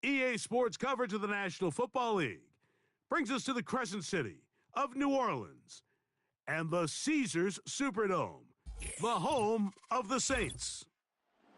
EA Sports coverage of the National Football League brings us to the Crescent City of New Orleans and the Caesars Superdome, the home of the Saints.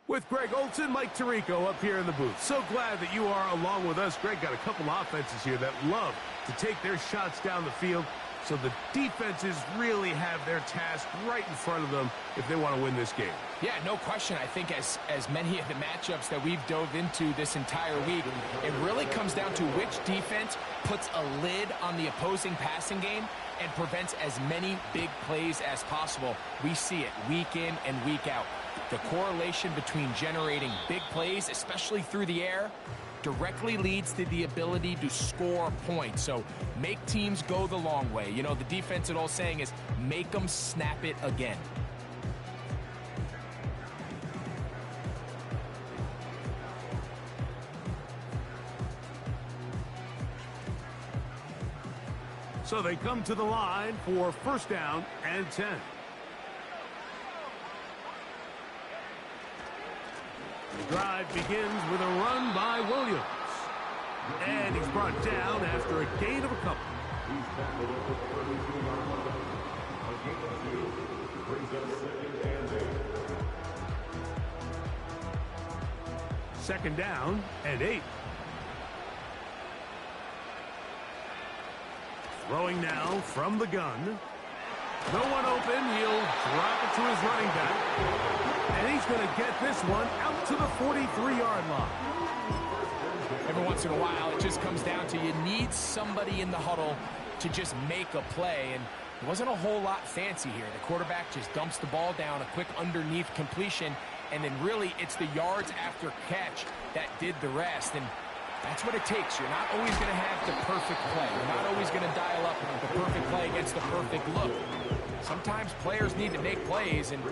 With Greg Olson, Mike Tirico up here in the booth. So glad that you are along with us. Greg got a couple offenses here that love to take their shots down the field, so the defenses really have their task right in front of them if they want to win this game. Yeah, no question. I think as many of the matchups that we've dove into this entire week, it really comes down to which defense puts a lid on the opposing passing game and prevents as many big plays as possible. We see it week in and week out. The correlation between generating big plays, especially through the air, directly leads to the ability to score points. So make teams go the long way. You know, the defense, old saying is make them snap it again. So they come to the line for first down and 10. The drive begins with a run by Williams. And he's brought down after a gain of a couple. Second down and 8. Throwing now from the gun. No one open. He'll drop it to his running back. And he's going to get this one out to the 43-yard line. Every once in a while, it just comes down to you need somebody in the huddle to just make a play. And it wasn't a whole lot fancy here. The quarterback just dumps the ball down, a quick underneath completion, and then really it's the yards after catch that did the rest. And that's what it takes. You're not always going to have the perfect play. You're not always going to dial up the perfect play against the perfect look. Sometimes players need to make plays, and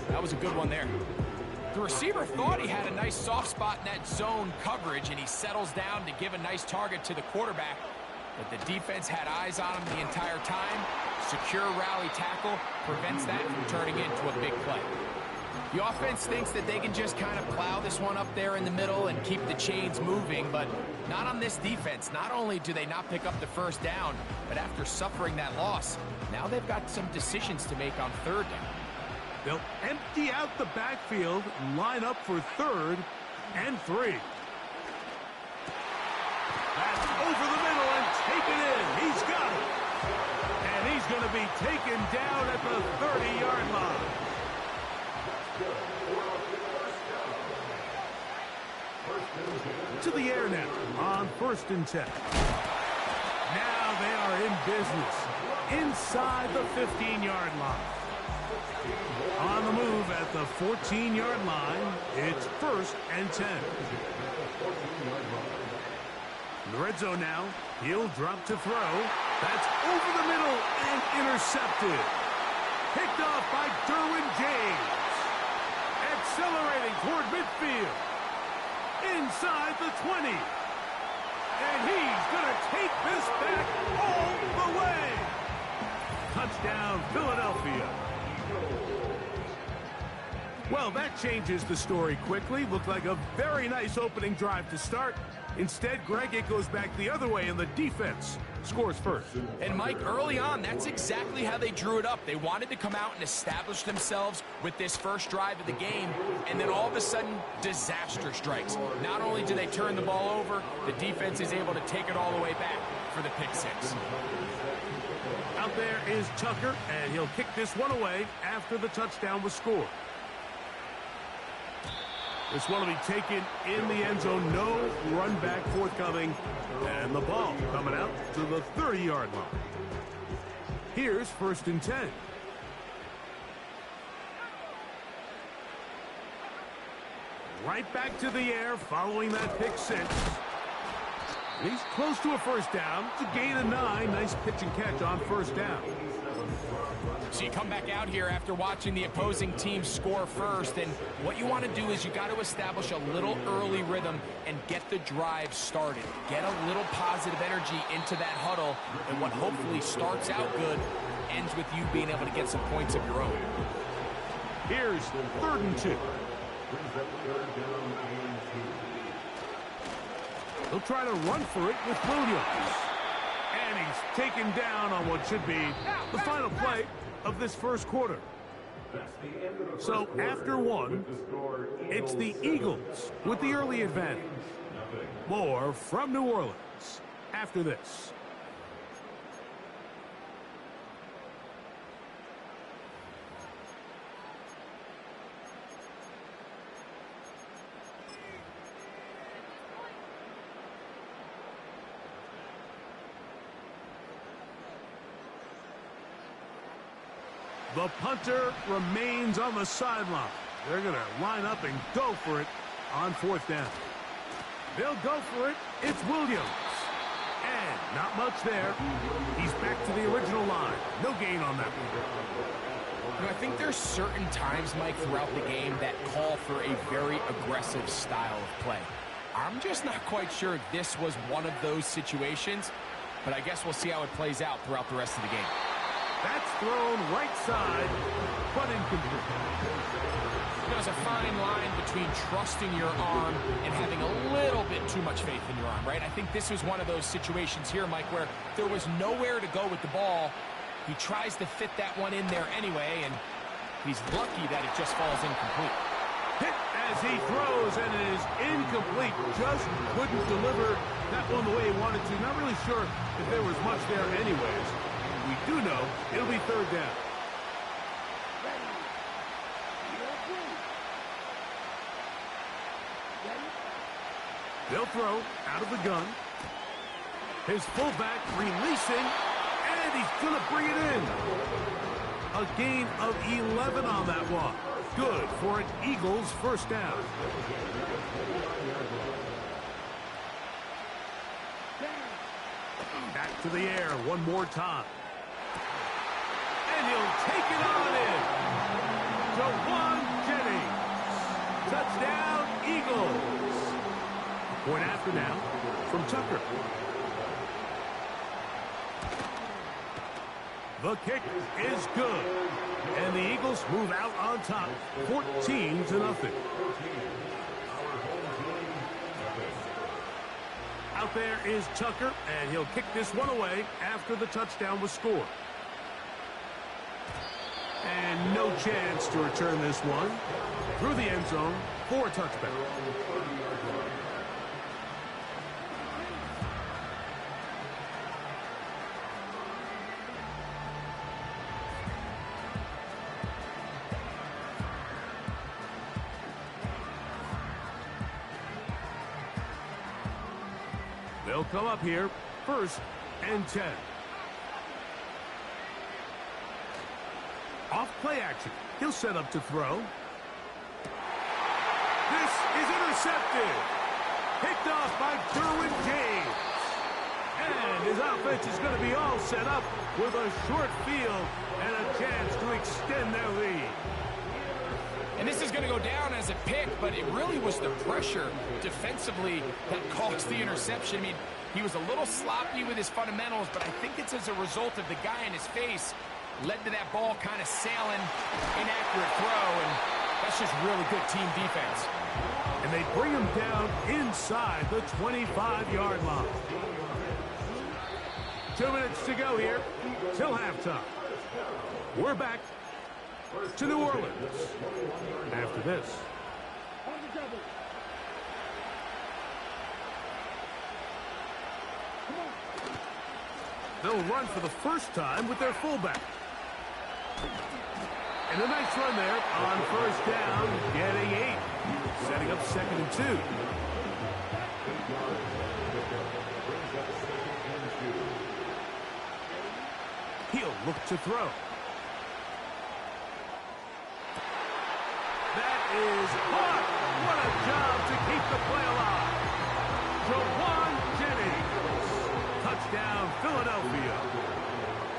that was a good one there. The receiver thought he had a nice soft spot in that zone coverage, and he settles down to give a nice target to the quarterback. But the defense had eyes on him the entire time. Secure rally tackle prevents that from turning into a big play. The offense thinks that they can just kind of plow this one up there in the middle and keep the chains moving, but not on this defense. Not only do they not pick up the first down, but after suffering that loss, now they've got some decisions to make on third down. They'll empty out the backfield, line up for 3rd and 3. That's over the middle and taken in. He's got it. And he's going to be taken down at the 30-yard line. To the air now on 1st and 10. Now they are in business inside the 15-yard line. On the move at the 14-yard line, it's 1st and 10. In the red zone now, he'll drop to throw. That's over the middle and intercepted. Picked off by Derwin James. Accelerating toward midfield. Inside the 20. And he's going to take this back all the way. Touchdown, Philadelphia. Well, that changes the story quickly. Looked like a very nice opening drive to start. Instead, Greg, it goes back the other way, and the defense scores first. And Mike, early on, that's exactly how they drew it up. They wanted to come out and establish themselves with this first drive of the game, and then all of a sudden, disaster strikes. Not only do they turn the ball over, the defense is able to take it all the way back for the pick six. Out there is Tucker, and he'll kick this one away after the touchdown was scored. This one will be taken in the end zone. No run back forthcoming. And the ball coming out to the 30-yard line. Here's 1st and 10. Right back to the air following that pick six. And he's close to a first down. It's a gain of 9. Nice pitch and catch on first down. So you come back out here after watching the opposing team score first, and what you want to do is you got to establish a little early rhythm and get the drive started. Get a little positive energy into that huddle, and what hopefully starts out good ends with you being able to get some points of your own. Here's 3rd and 2. He'll try to run for it with Williams. And he's taken down on what should be the final play of this first quarter. So after one, it's the Eagles with the early advantage. More from New Orleans after this. The punter remains on the sideline. They're going to line up and go for it on fourth down. They'll go for it. It's Williams. And not much there. He's back to the original line. No gain on that one. You know, I think there's certain times, Mike, throughout the game that call for a very aggressive style of play. I'm just not quite sure if this was one of those situations, but I guess we'll see how it plays out throughout the rest of the game. That's thrown right side, but incomplete. There's a fine line between trusting your arm and having a little bit too much faith in your arm, right? I think this was one of those situations here, Mike, where there was nowhere to go with the ball. He tries to fit that one in there anyway, and he's lucky that it just falls incomplete. Hit as he throws, and it is incomplete. Just couldn't deliver that one the way he wanted to. Not really sure if there was much there anyways. We do know it'll be third down. They'll throw out of the gun. His fullback releasing, and he's going to bring it in. A gain of 11 on that one. Good for an Eagles first down. Back to the air one more time. And he'll take it on in. Jawan Jennings. Touchdown, Eagles. Point after now from Tucker. The kick is good. And the Eagles move out on top, 14-0. Out there is Tucker, and he'll kick this one away after the touchdown was scored. And no chance to return this one through the end zone for a touchback. They'll come up here, 1st and 10. Off play action. He'll set up to throw. This is intercepted. Picked off by Derwin James. And his offense is going to be all set up with a short field and a chance to extend their lead. And this is going to go down as a pick, but it really was the pressure defensively that caused the interception. I mean, he was a little sloppy with his fundamentals, but I think it's as a result of the guy in his face led to that ball kind of sailing, inaccurate throw, and that's just really good team defense. And they bring him down inside the 25-yard line. 2 minutes to go here till halftime. We're back to New Orleans after this. They'll run for the first time with their fullback. And a nice run there on first down, getting 8. Setting up 2nd and 2. He'll look to throw. That is hot. What a job to keep the play alive. Jawan Jennings. Touchdown, Philadelphia.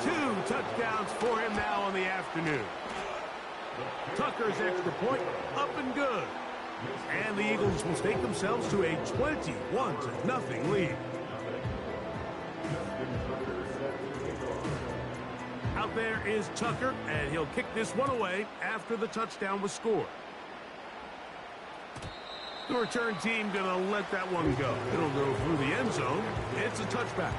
2 touchdowns for him now on the afternoon. Tucker's extra point up and good. And the Eagles will stake themselves to a 21-0 lead. Out there is Tucker, and he'll kick this one away after the touchdown was scored. The return team going to let that one go. It'll go through the end zone. It's a touchback.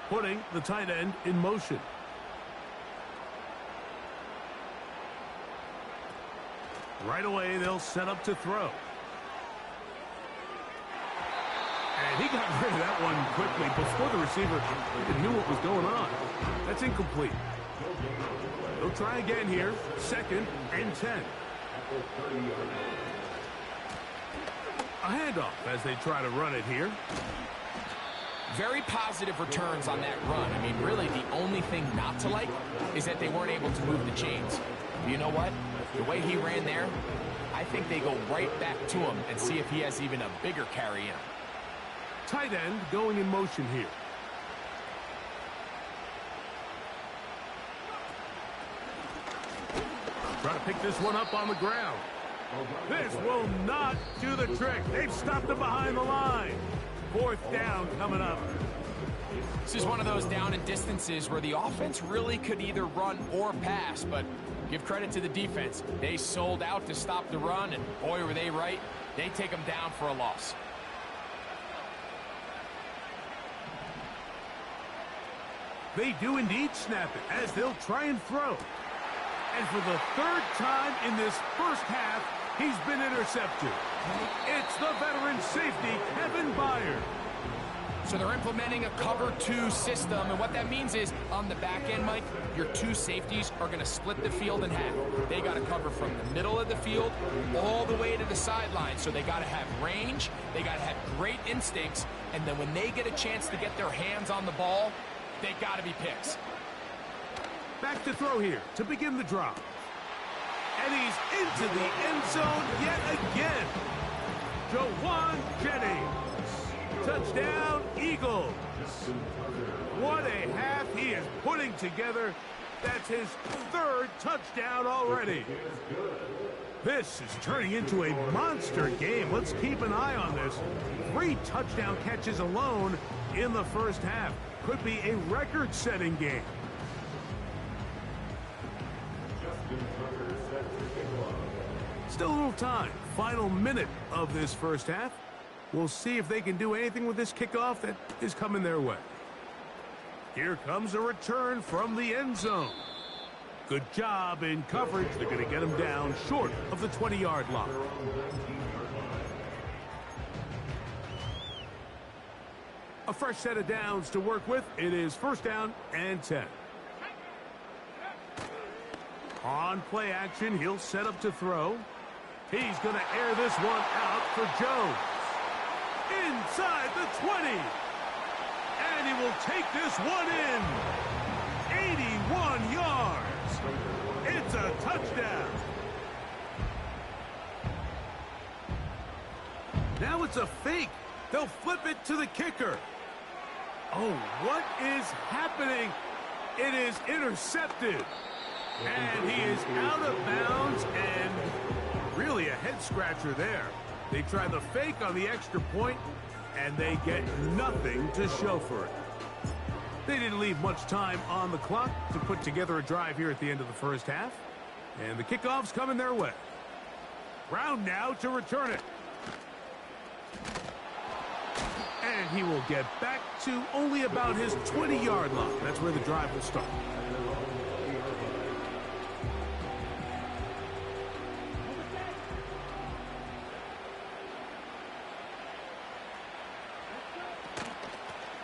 Putting the tight end in motion. Right away, they'll set up to throw. And he got rid of that one quickly before the receiver even knew what was going on. That's incomplete. They'll try again here. 2nd and 10. A handoff as they try to run it here. Very positive returns on that run. I mean, really, the only thing not to like is that they weren't able to move the chains. But you know what? The way he ran there, I think they go right back to him and see if he has even a bigger carry in him. Tight end going in motion here. Try to pick this one up on the ground. This will not do the trick. They've stopped him behind the line. 4th down coming up. This is one of those down and distances where the offense really could either run or pass, but give credit to the defense. They sold out to stop the run, and boy, were they right. They take them down for a loss. They do indeed snap it as they'll try and throw. And for the 3rd time in this first half, he's been intercepted. It's the veteran safety, Kevin Byard. So they're implementing a cover 2 system, and what that means is on the back end, Mike, your 2 safeties are going to split the field in half. They got to cover from the middle of the field all the way to the sideline. So they got to have range, they got to have great instincts, and then when they get a chance to get their hands on the ball, they got to be picks. Back to throw here to begin the drop. And he's into the end zone yet again. Jawan Jennings. Touchdown, Eagles. What a half he is putting together. That's his 3rd touchdown already. This is turning into a monster game. Let's keep an eye on this. 3 touchdown catches alone in the first half. Could be a record-setting game. Still a little time. Final minute of this first half. We'll see if they can do anything with this kickoff that is coming their way. Here comes a return from the end zone. Good job in coverage. They're going to get him down short of the 20-yard line. A fresh set of downs to work with. It is 1st down and 10. On play action, he'll set up to throw. He's going to air this one out for Jones. Inside the 20. And he will take this one in. 81 yards. It's a touchdown. Now it's a fake. They'll flip it to the kicker. Oh, what is happening? It is intercepted. And he is out of bounds, and really a head-scratcher there. They try the fake on the extra point, and they get nothing to show for it. They didn't leave much time on the clock to put together a drive here at the end of the first half. And the kickoff's coming their way. Brown now to return it. And he will get back to only about his 20-yard line. That's where the drive will start.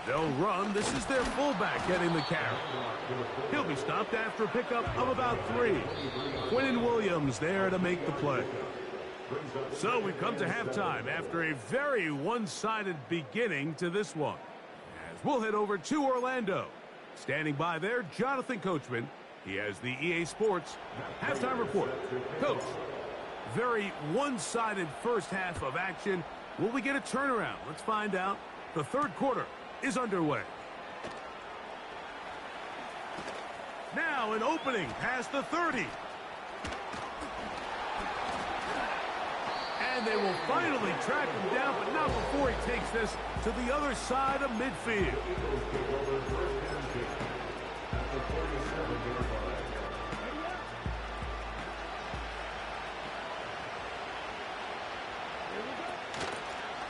They'll run. This is their fullback getting the carry. He'll be stopped after a pickup of about 3. Quinnen Williams there to make the play. So we've come to halftime after a very one-sided beginning to this one. As we'll head over to Orlando. Standing by there, Jonathan Coachman. He has the EA Sports halftime report. Coach, very one-sided first half of action. Will we get a turnaround? Let's find out. The third quarter is underway. Now an opening past the 30. And they will finally track him down, but not before he takes this to the other side of midfield.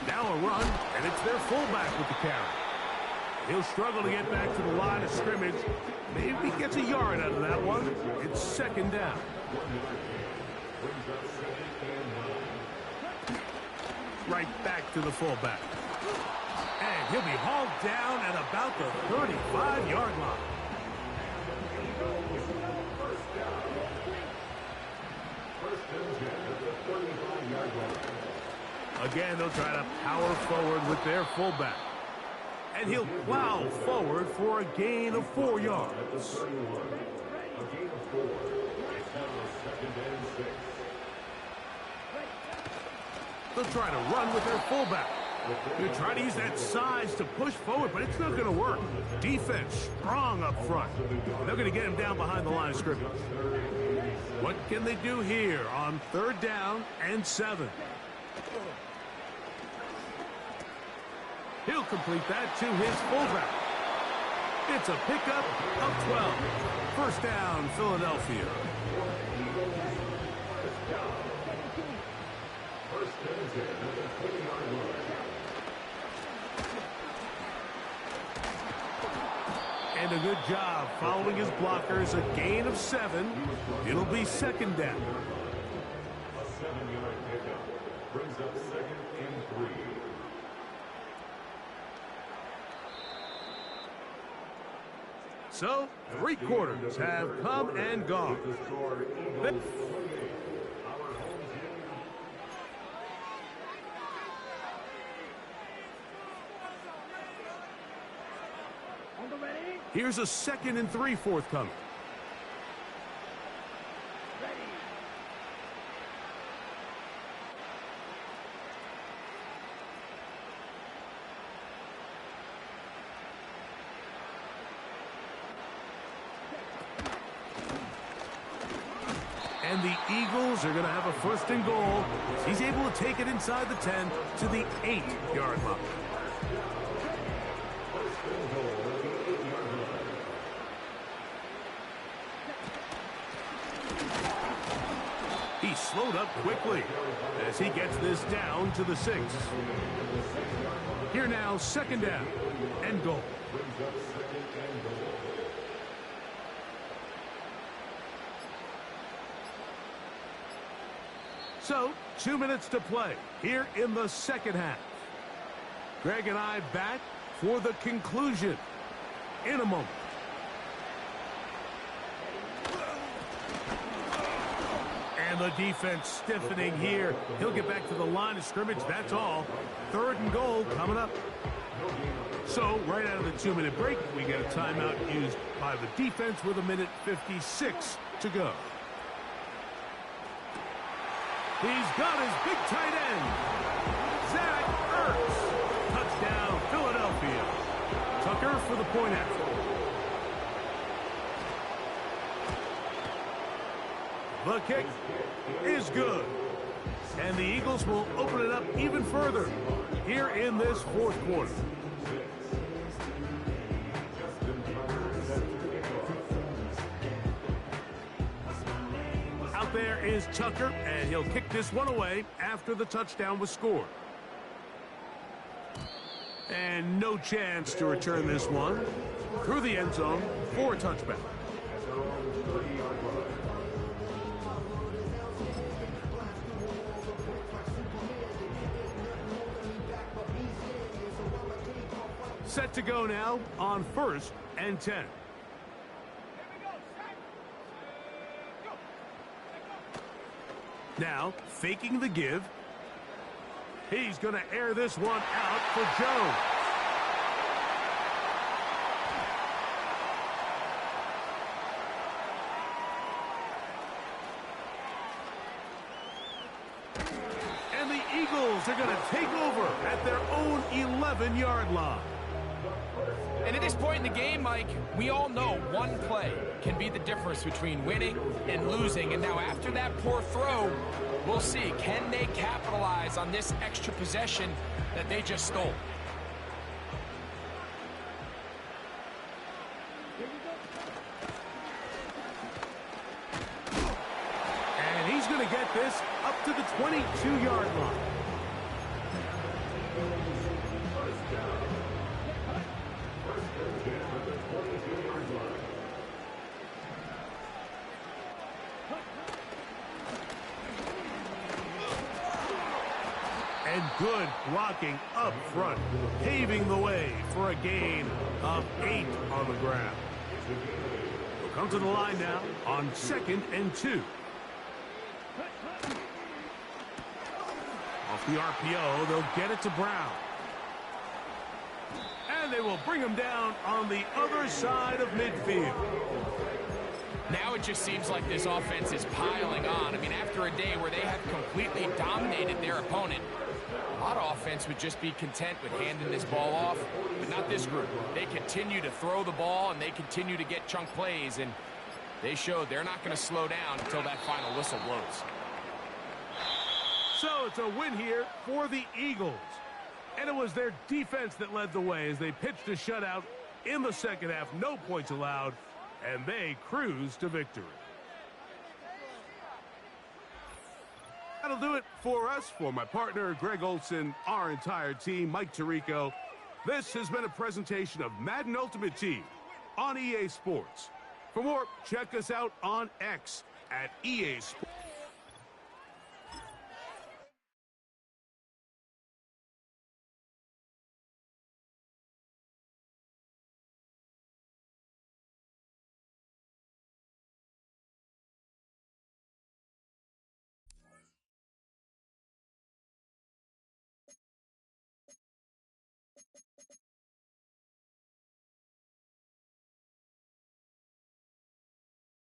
Now a run, and it's their fullback with the carry. He'll struggle to get back to the line of scrimmage. Maybe he gets a yard out of that one. It's second down. Right back to the fullback. And he'll be hauled down at about the 35-yard line. Again, they'll try to power forward with their fullback. And he'll plow forward for a gain of 4 yards. They'll try to run with their fullback. They'll try to use that size to push forward, but it's not going to work. Defense strong up front. They're going to get him down behind the line of scrimmage. What can they do here on 3rd down and 7? He'll complete that to his fullback. It's a pickup of 12. First down, Philadelphia. And a good job following his blockers. A gain of 7. It'll be second down. A 7-yard pickup brings up 2nd and 3. So, 3 quarters have come and gone. Here's a 2nd and 3 forthcoming. And the Eagles are going to have a 1st and goal. He's able to take it inside the 10 to the 8-yard line. He slowed up quickly as he gets this down to the 6. Here now, 2nd down and goal. So, 2 minutes to play here in the 2nd half. Greg and I back for the conclusion in a moment. And the defense stiffening here. He'll get back to the line of scrimmage, that's all. 3rd and goal coming up. So, right out of the 2-minute break, we get a timeout used by the defense with 1:56 to go. He's got his big tight end, Zach Ertz. Touchdown, Philadelphia. Tucker for the point after. The kick is good. And the Eagles will open it up even further here in this 4th quarter. Out there is Tucker, and he'll kick this one away after the touchdown was scored. And no chance to return this one through the end zone for a touchback. Set to go now on 1st and 10. Now, faking the give. He's going to air this one out for Jones. And the Eagles are going to take over at their own 11-yard line. And at this point in the game, Mike, we all know one play can be the difference between winning and losing. And now after that poor throw, we'll see, can they capitalize on this extra possession that they just stole? And he's going to get this up to the 22-yard line. And good blocking up front, paving the way for a gain of 8 on the ground. We'll come to the line now on 2nd and 2. Off the RPO, they'll get it to Brown. And they will bring him down on the other side of midfield. Now it just seems like this offense is piling on. I mean, after a day where they have completely dominated their opponent, a lot of offense would just be content with handing this ball off, but not this group. They continue to throw the ball, and they continue to get chunk plays, and they showed they're not going to slow down until that final whistle blows. So it's a win here for the Eagles. And it was their defense that led the way as they pitched a shutout in the second half. No points allowed, and they cruised to victory. That'll do it for us. For my partner, Greg Olson, our entire team, Mike Tirico, this has been a presentation of Madden Ultimate Team on EA Sports. For more, check us out on X at EA Sports.